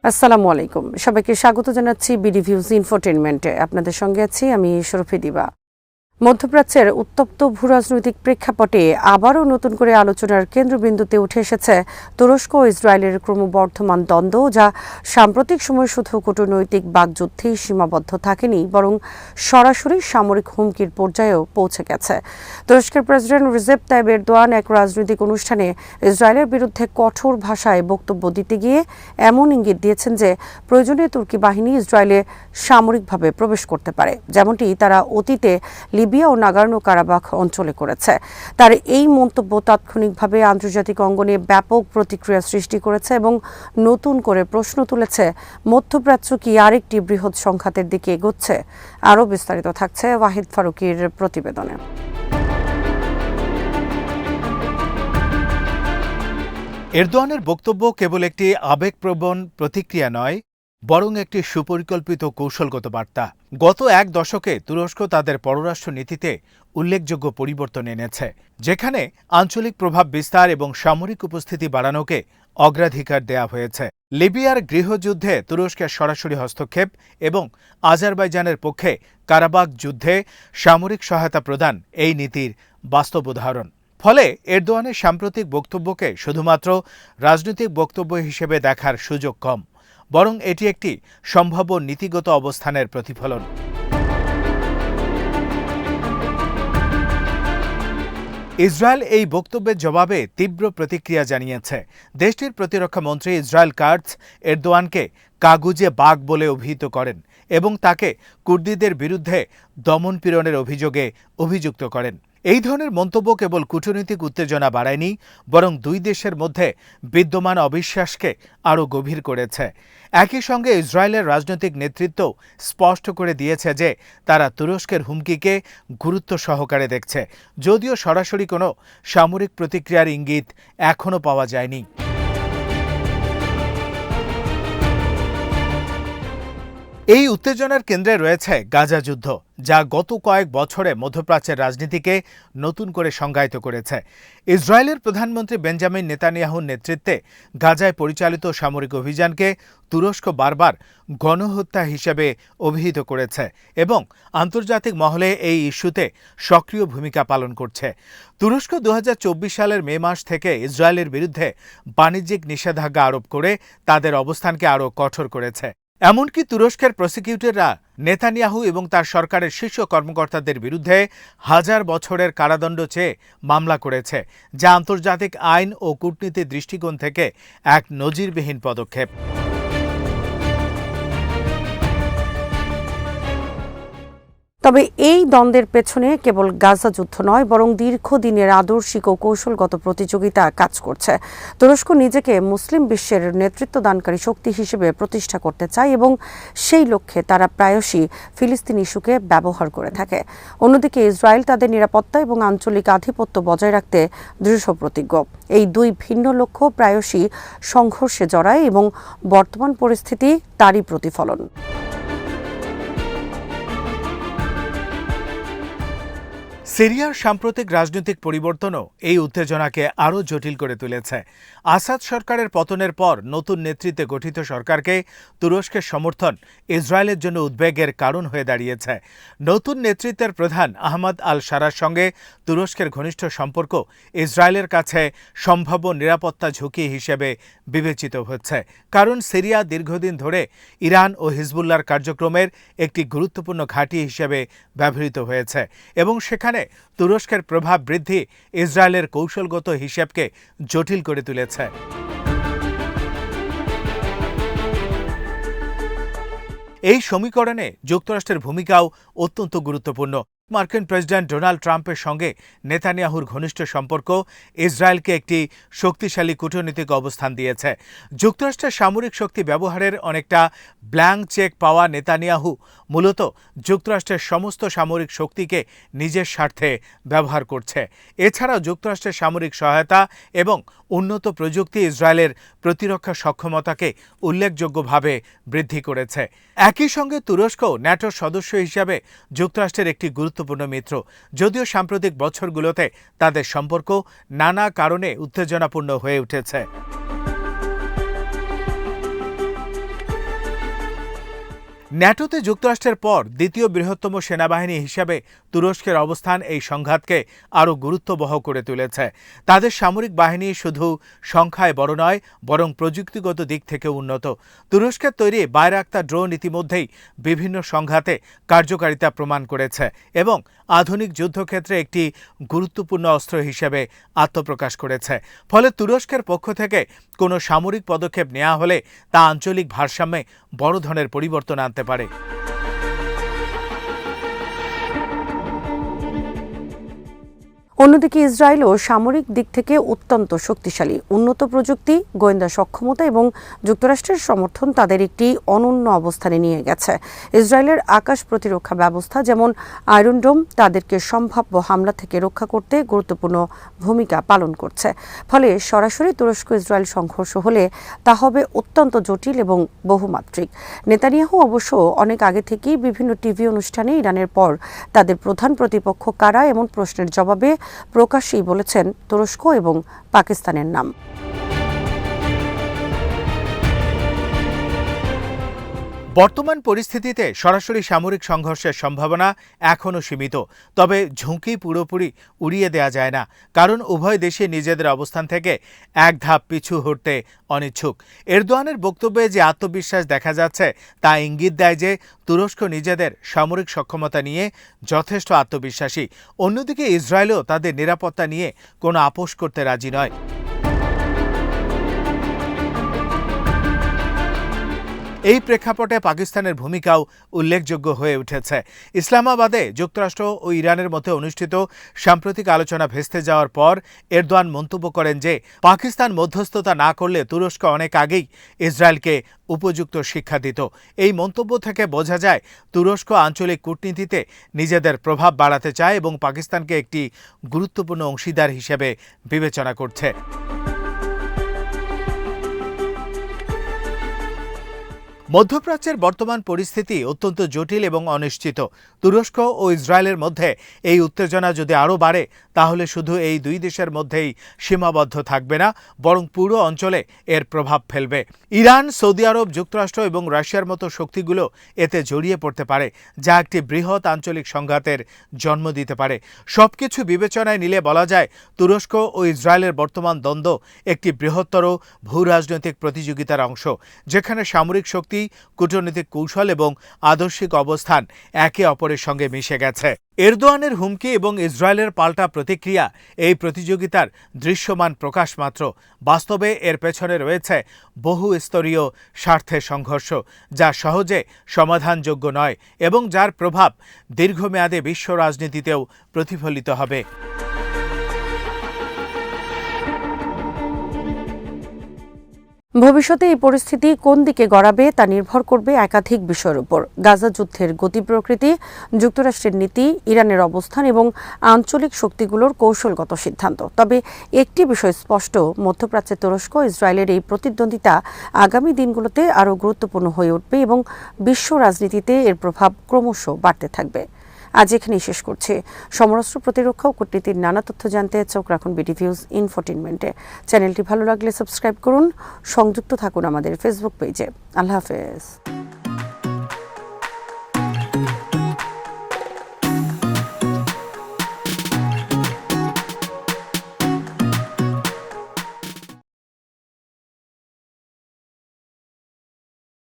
আসসালামু আলাইকুম, সবাইকে স্বাগত জানাচ্ছি বিডি ভিউজ ইনফোটেইনমেন্টে। আপনাদের সঙ্গে আছি আমি শরফি দিবা। মধ্যপ্রাচ্যের উত্তপ্ত ভূরাজনৈতিক প্রেক্ষাপটে আবারও নতুন করে আলোচনার কেন্দ্রবিন্দুতে উঠে এসেছে তুরস্ক ও ইসরায়েলের ক্রমবর্ধমান দ্বন্দ্ব, যা সাম্প্রতিক সময় শুধু কূটনৈতিক বাকযুদ্ধেই সীমাবদ্ধ থাকেনি, বরং সরাসরি সামরিক হুমকির পর্যায়েও পৌঁছে গেছে। তুরস্কের প্রেসিডেন্ট রিসেপ তাইয়িপ এরদোয়ান এক রাজনৈতিক অনুষ্ঠানে ইসরায়েলের বিরুদ্ধে কঠোর ভাষায় বক্তব্য দিতে গিয়ে এমন ইঙ্গিত দিয়েছেন যে প্রয়োজনে তুর্কি বাহিনী ইসরায়েলে সামরিকভাবে প্রবেশ করতে পারে, যেমনটি তারা অতীতে লিবিয়া ও নাগোর্নো কারাবাখ অঞ্চলে করেছে। তার এই মন্তব্য তাৎক্ষণিকভাবে আন্তর্জাতিক অঙ্গনে ব্যাপক প্রতিক্রিয়া সৃষ্টি করেছে এবং নতুন করে প্রশ্ন তুলেছে, মধ্যপ্রাচ্য কি আরেকটি বৃহৎ সংঘাতের দিকে এগোচ্ছে? আরও বিস্তারিত থাকছে ওয়াহিদ ফারুকীর প্রতিবেদনে। এরদোয়ানের বক্তব্য কেবল একটি আবেগপ্রবণ প্রতিক্রিয়া নয়, বরং একটি সুপরিকল্পিত কৌশলগত বার্তা। গত এক দশকে তুরস্ক তাদের পররাষ্ট্র নীতিতে উল্লেখযোগ্য পরিবর্তন এনেছে, যেখানে আঞ্চলিক প্রভাব বিস্তার এবং সামরিক উপস্থিতি বাড়ানোকে অগ্রাধিকার দেয়া হয়েছে। লিবিয়ার গৃহযুদ্ধে তুরস্কের সরাসরি হস্তক্ষেপ এবং আজারবাইজানের পক্ষে কারাবাখ যুদ্ধে সামরিক সহায়তা প্রদান এই নীতির বাস্তব উদাহরণ। ফলে এরদোয়ানের সাম্প্রতিক বক্তব্যকে শুধুমাত্র রাজনৈতিক বক্তব্য হিসেবে দেখার সুযোগ কম, বরং এটি একটি সম্ভাব্য নীতিগত অবস্থানের প্রতিফলন। ইসরায়েল এই বক্তব্যের জবাবে তীব্র প্রতিক্রিয়া জানিয়েছে। দেশটির প্রতিরক্ষা মন্ত্রী ইসরায়েল কাটজ এরদোয়ানকে কাগুজে বাঘ বলে অভিহিত করেন এবং তাকে কুর্দিদের বিরুদ্ধে দমনপীড়নের অভিযোগে অভিযুক্ত করেন। এই ধরনের মন্তব্য কেবল কূটনৈতিক উত্তেজনা বাড়ায়নি, বরং দুই দেশের মধ্যে বিদ্যমান অবিশ্বাসকে আরও গভীর করেছে। একই সঙ্গে ইসরায়েলের রাজনৈতিক নেতৃত্ব স্পষ্ট করে দিয়েছে যে তারা তুরস্কের হুমকিকে গুরুত্ব সহকারে দেখছে, যদিও সরাসরি কোনো সামরিক প্রতিক্রিয়ার ইঙ্গিত এখনও পাওয়া যায়নি। এই উত্তেজনার কেন্দ্রে রয়েছে গাজা যুদ্ধ, যা গত কয়েক বছরে মধ্যপ্রাচ্যের রাজনীতিকে নতুন করে সংজ্ঞায়িত করেছে। ইসরায়েলের প্রধানমন্ত্রী বেঞ্জামিন নেতানিয়াহুর নেতৃত্বে গাজায় পরিচালিত সামরিক অভিযানকে তুরস্ক বারবার গণহত্যা হিসেবে অভিহিত করেছে এবং আন্তর্জাতিক মহলে এই ইস্যুতে সক্রিয় ভূমিকা পালন করছে। তুরস্ক 2024 সালের মে মাস থেকে ইসরায়েলের বিরুদ্ধে বাণিজ্যিক নিষেধাজ্ঞা আরোপ করে তাদের অবস্থানকে আরও কঠোর করেছে। এমনকি তুরস্কের প্রসিকিউটররা নেতানিয়াহু এবং তার সরকারের শীর্ষ কর্মকর্তাদের বিরুদ্ধে 1000 বছরের কারাদণ্ড চেয়ে মামলা করেছে, যা আন্তর্জাতিক আইন ও কূটনীতির দৃষ্টিকোণ থেকে এক নজিরবিহীন পদক্ষেপ। তবে এই দ্বন্দ্বের পেছনে কেবল গাজা যুদ্ধ নয়, বরং দীর্ঘদিনের আদর্শিক ও কৌশলগত প্রতিযোগিতা কাজ করছে। তুরস্ক নিজেকে মুসলিম বিশ্বের নেতৃত্বদানকারী শক্তি হিসেবে প্রতিষ্ঠা করতে চায় এবং সেই লক্ষ্যে তারা প্রায়শই ফিলিস্তিনি ইস্যুকে ব্যবহার করে থাকে। অন্যদিকে ইসরায়েল তাদের নিরাপত্তা এবং আঞ্চলিক আধিপত্য বজায় রাখতে দৃঢ়প্রতিজ্ঞ। এই দুই ভিন্ন লক্ষ্য প্রায়শই সংঘর্ষে জড়ায় এবং বর্তমান পরিস্থিতি তারই প্রতিফলন। সিরিয়ার সাম্প্রতিক রাজনৈতিক পরিবর্তনও এই উত্তেজনাকে আরও জটিল করে তুলেছে। আসাদ সরকারের পতনের পর নতুন নেতৃত্বে গঠিত সরকারকে তুরস্কের সমর্থন ইসরায়েলের জন্য উদ্বেগের কারণ হয়ে দাঁড়িয়েছে। নতুন নেতৃত্বের প্রধান আহমদ আল শারার সঙ্গে তুরস্কের ঘনিষ্ঠ সম্পর্ক ইসরায়েলের কাছে সম্ভাব্য নিরাপত্তা ঝুঁকি হিসেবে বিবেচিত হচ্ছে, কারণ সিরিয়া দীর্ঘদিন ধরে ইরান ও হিজবুল্লাহর কার্যক্রমের একটি গুরুত্বপূর্ণ ঘাঁটি হিসেবে ব্যবহৃত হয়েছে এবং সেখানে তুরস্কের প্রভাব বৃদ্ধি ইসরায়েলের কৌশলগত হিসেবকে জটিল করে তুলেছে। এই সমীকরণে যুক্তরাষ্ট্রের ভূমিকাও অত্যন্ত গুরুত্বপূর্ণ। মার্কিন প্রেসিডেন্ট ডোনাল্ড ট্রাম্পের সঙ্গে নেতানিয়াহুর ঘনিষ্ঠ সম্পর্ক ইসরায়েলকে একটি শক্তিশালী কূটনৈতিক অবস্থান দিয়েছে। যুক্তরাষ্ট্রের সামরিক শক্তি ব্যবহারের অনেকটা ব্ল্যাঙ্ক চেক পাওয়া নেতানিয়াহু মূলত যুক্তরাষ্ট্রের সমস্ত সামরিক শক্তিকে নিজের স্বার্থে ব্যবহার করছে। এছাড়াও যুক্তরাষ্ট্রের সামরিক সহায়তা এবং উন্নত প্রযুক্তি ইসরায়েলের প্রতিরক্ষা সক্ষমতাকে উল্লেখযোগ্যভাবে বৃদ্ধি করেছে। একই সঙ্গে তুরস্ক ন্যাটোর সদস্য হিসাবে যুক্তরাষ্ট্রের একটি গুরুত্বপূর্ণ মিত্র, যদিও সাম্প্রতিক বছরগুলোতে তাদের সম্পর্ক নানা কারণে উত্তেজনাপূর্ণ হয়ে উঠেছে। ন্যাটোতে যুক্তরাষ্ট্রের পর দ্বিতীয় বৃহত্তম সেনাবাহিনী হিসেবে তুরস্কের অবস্থান এই সংঘাতকে আরও গুরুত্ববহ করে তুলেছে। তাদের সামরিক বাহিনী শুধু সংখ্যায় বড় নয়, বরং প্রযুক্তিগত দিক থেকে উন্নত। তুরস্কের তৈরি বায়রাক্তার ড্রোন ইতিমধ্যেই বিভিন্ন সংঘাতে কার্যকারিতা প্রমাণ করেছে এবং আধুনিক যুদ্ধক্ষেত্রে একটি গুরুত্বপূর্ণ অস্ত্র হিসেবে আত্মপ্রকাশ করেছে। ফলে তুরস্কের পক্ষ থেকে কোনো সামরিক পদক্ষেপ নেওয়া হলে তা আঞ্চলিক ভারসাম্যে বড় ধরনের পরিবর্তন আনতে পারে। অন্যদিকে ইসরায়েলও সামরিক দিক থেকে অত্যন্ত শক্তিশালী। উন্নত প্রযুক্তি, গোয়েন্দা সক্ষমতা এবং যুক্তরাষ্ট্রের সমর্থন তাদের একটি অনন্য অবস্থানে নিয়ে গেছে। ইসরায়েলের আকাশ প্রতিরক্ষা ব্যবস্থা যেমন আয়রন ডোম তাদেরকে সম্ভাব্য হামলা থেকে রক্ষা করতে গুরুত্বপূর্ণ ভূমিকা পালন করছে। ফলে সরাসরি তুরস্ক ইসরায়েল সংঘর্ষ হলে তা হবে অত্যন্ত জটিল এবং বহুমাত্রিক। নেতানিয়াহু অবশ্য অনেক আগে থেকেই বিভিন্ন টিভি অনুষ্ঠানে ইরানের পর তাদের প্রধান প্রতিপক্ষ কারা এমন প্রশ্নের জবাবে প্রকাশ্যেই বলেছেন তুরস্ক এবং পাকিস্তানের নাম। বর্তমান পরিস্থিতিতে সরাসরি সামরিক সংঘর্ষের সম্ভাবনা এখনও সীমিত, তবে ঝুঁকি পুরোপুরি উড়িয়ে দেওয়া যায় না, কারণ উভয় দেশে নিজেদের অবস্থান থেকে এক ধাপ পিছু হটতে অনিচ্ছুক। এরদোয়ানের বক্তব্যে যে আত্মবিশ্বাস দেখা যাচ্ছে তা ইঙ্গিত দেয় যে তুরস্ক নিজেদের সামরিক সক্ষমতা নিয়ে যথেষ্ট আত্মবিশ্বাসী। অন্যদিকে ইসরায়েলও তাদের নিরাপত্তা নিয়ে কোনো আপোষ করতে রাজি নয়। এই প্রেক্ষাপটে পাকিস্তানের ভূমিকাও উল্লেখযোগ্য হয়ে উঠেছে। ইসলামাবাদে যুক্তরাষ্ট্র ও ইরানের মধ্যে অনুষ্ঠিত সাম্প্রতিক আলোচনা ভেস্তে যাওয়ার পর এরদোয়ান মন্তব্য করেন যে পাকিস্তান মধ্যস্থতা না করলে তুরস্ক অনেক আগেই ইসরায়েলকে উপযুক্ত শিক্ষা দিত। এই মন্তব্য থেকে বোঝা যায় তুরস্ক আঞ্চলিক কূটনীতিতে নিজেদের প্রভাব বাড়াতে চায় এবং পাকিস্তানকে একটি গুরুত্বপূর্ণ অংশীদার হিসেবে বিবেচনা করছে। মধ্যপ্রাচ্যের বর্তমান পরিস্থিতি অত্যন্ত জটিল এবং অনিশ্চিত। তুরস্ক ও ইসরায়েলের মধ্যে এই উত্তেজনা যদি আরও বাড়ে তাহলে শুধু এই দুই দেশের মধ্যেই সীমাবদ্ধ থাকবে না, বরং পুরো অঞ্চলে এর প্রভাব ফেলবে। ইরান, সৌদি আরব, যুক্তরাষ্ট্র এবং রাশিয়ার মতো শক্তিগুলো এতে জড়িয়ে পড়তে পারে, যা একটি বৃহৎ আঞ্চলিক সংঘাতের জন্ম দিতে পারে। সবকিছু বিবেচনায় নিলে বলা যায় তুরস্ক ও ইসরায়েলের বর্তমান দ্বন্দ্ব একটি বৃহত্তর ভূরাজনৈতিক প্রতিযোগিতার অংশ, যেখানে সামরিক শক্তি, কূটনৈতিক কৌশল এবং আদর্শিক অবস্থান একে অপরের সঙ্গে মিশে গেছে। এরদোয়ানের হুমকি এবং ইসরায়েলের পাল্টা প্রতিক্রিয়া এই প্রতিযোগিতার দৃশ্যমান প্রকাশ মাত্র। বাস্তবে এর পেছনে রয়েছে বহু স্তরীয় স্বার্থের সংঘর্ষ, যা সহজে সমাধানযোগ্য নয় এবং যার প্রভাব দীর্ঘমেয়াদে বিশ্ব রাজনীতিতেও প্রতিফলিত হবে। ভবিষ্যতে এই পরিস্থিতি কোন দিকে গড়াবে তা নির্ভর করবে একাধিক বিষয়ের উপর। গাজা যুদ্ধের গতি প্রকৃতি, যুক্তরাষ্ট্রের নীতি, ইরানের অবস্থান এবং আঞ্চলিক শক্তিগুলোর কৌশলগত সিদ্ধান্ত। তবে একটি বিষয় স্পষ্ট, মধ্যপ্রাচ্যে তুরস্ক ইসরায়েলের এই প্রতিদ্বন্দ্বিতা আগামী দিনগুলোতে আরও গুরুত্বপূর্ণ হয়ে উঠবে এবং বিশ্ব রাজনীতিতে এর প্রভাব ক্রমশ বাড়তে থাকবে। আজ এখানেই শেষ করছি। সমরাস্ত্র প্রতিরক্ষা ও কূটনীতির নানা তথ্য জানতে চোখ রাখুন বিডিভিউজ ইনফোটেইনমেন্টে। চ্যানেলটি ভালো লাগলে সাবস্ক্রাইব করুন, সংযুক্ত থাকুন আমাদের ফেসবুক পেজে। আল্লাহ হাফেজ।